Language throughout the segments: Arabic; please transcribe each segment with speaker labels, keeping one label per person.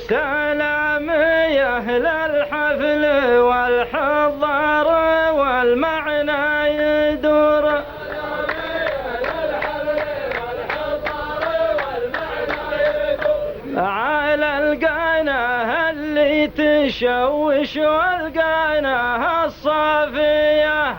Speaker 1: السلام يا أهل الحفل والحضار والمعنى يدور على القناة اللي تشوش والقناة الصافية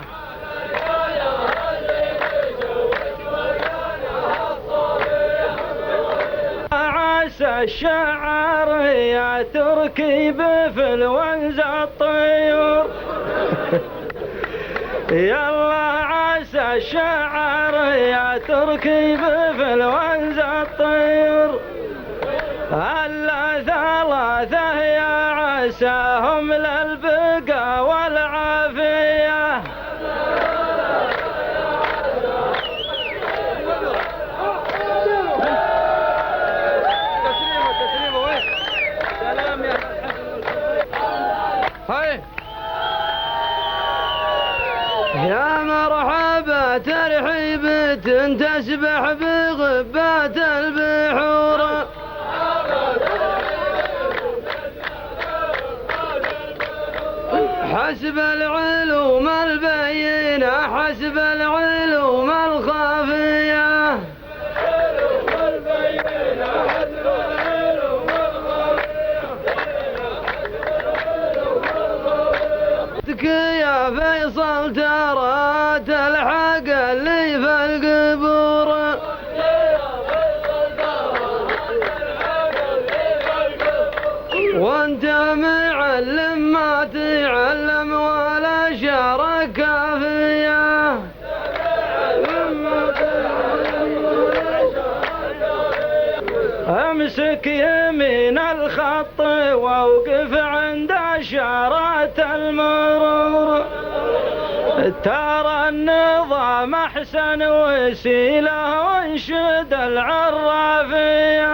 Speaker 1: عسى الشعر يا تركي بفل ونز الطيور يلا عسى الشعر يا تركي بفل ونز الطيور هلا ثلاثة يا عساهم للبقى والعافية يا مرحبا ترحيبة تسبح بغبات البحور حسب العلوم البينة حسب العلوم الخافية يا فيصل ترى تلحق اللي في القبور وانت معلم ما تعلم ولا شارك كافية امسك يمين الخط واوقف عند اشارات المرور ترى النظام احسن وسيله وانشد العرافيه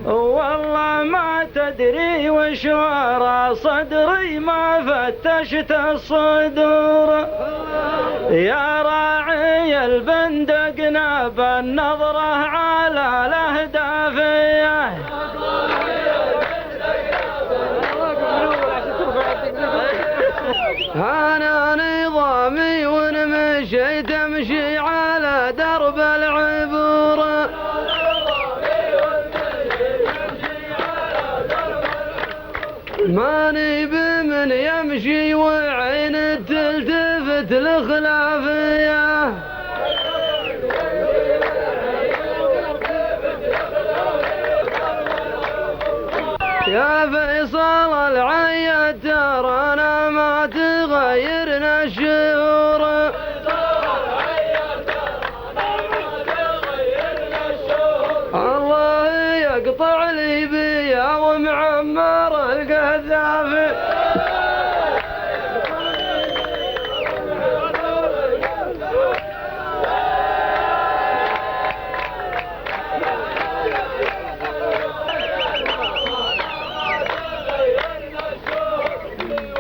Speaker 1: والله ما تدري وش ورا صدري ما فتشت الصدور يا راعي البندق ناب النظرة على الأهدافية أنا نظامي ونمشي تمشي على درب العبور ماني بمن يمشي وعين تلتفت الخلافية يا فيصل العيد ترانا ما تغيرنا الشهور الله يقطع لي بيا ومعمر القذافي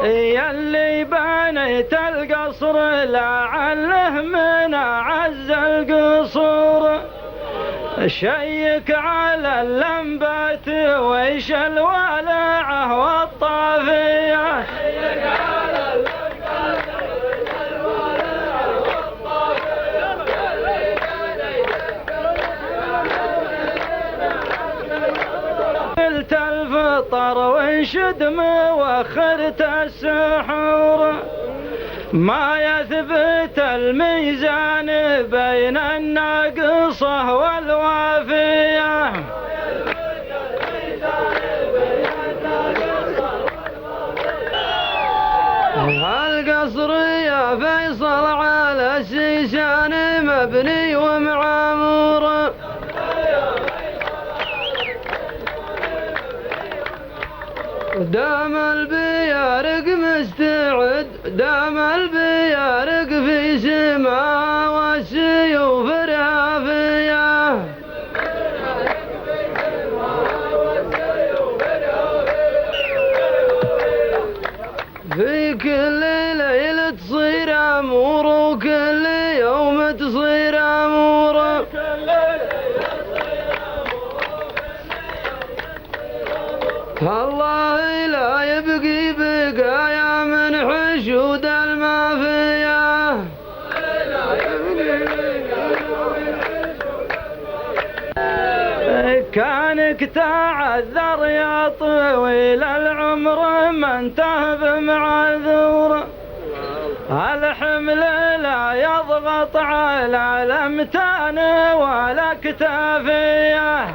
Speaker 1: ياللي بنيت القصر لعله من أعز القصور شيك على اللمبات ويش الوالعه والطافيه قلت الفطر وانشد موخرت السحور ما يثبت الميزان بين الناقصة والوافية القصر يا فيصل على السيسان مبني ومعمور دام البيارق مستعد دام البيارق في سما والسيوف رافية في كل ليلة تصير أمور وكل يوم تصير أمور الله لا يبقي بقايا من حشود المافية كانك تعذر يا طويل العمر ما انته بمعذور الحمل لا يضغط على الامتان ولا كتافيه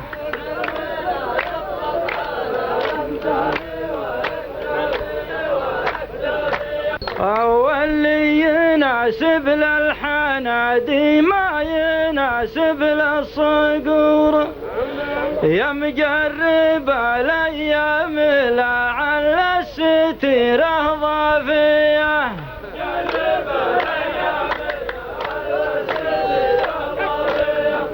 Speaker 1: واللي يناسب للحنادي ما يناسب للصقور يا مجرب الايام لعل الستيره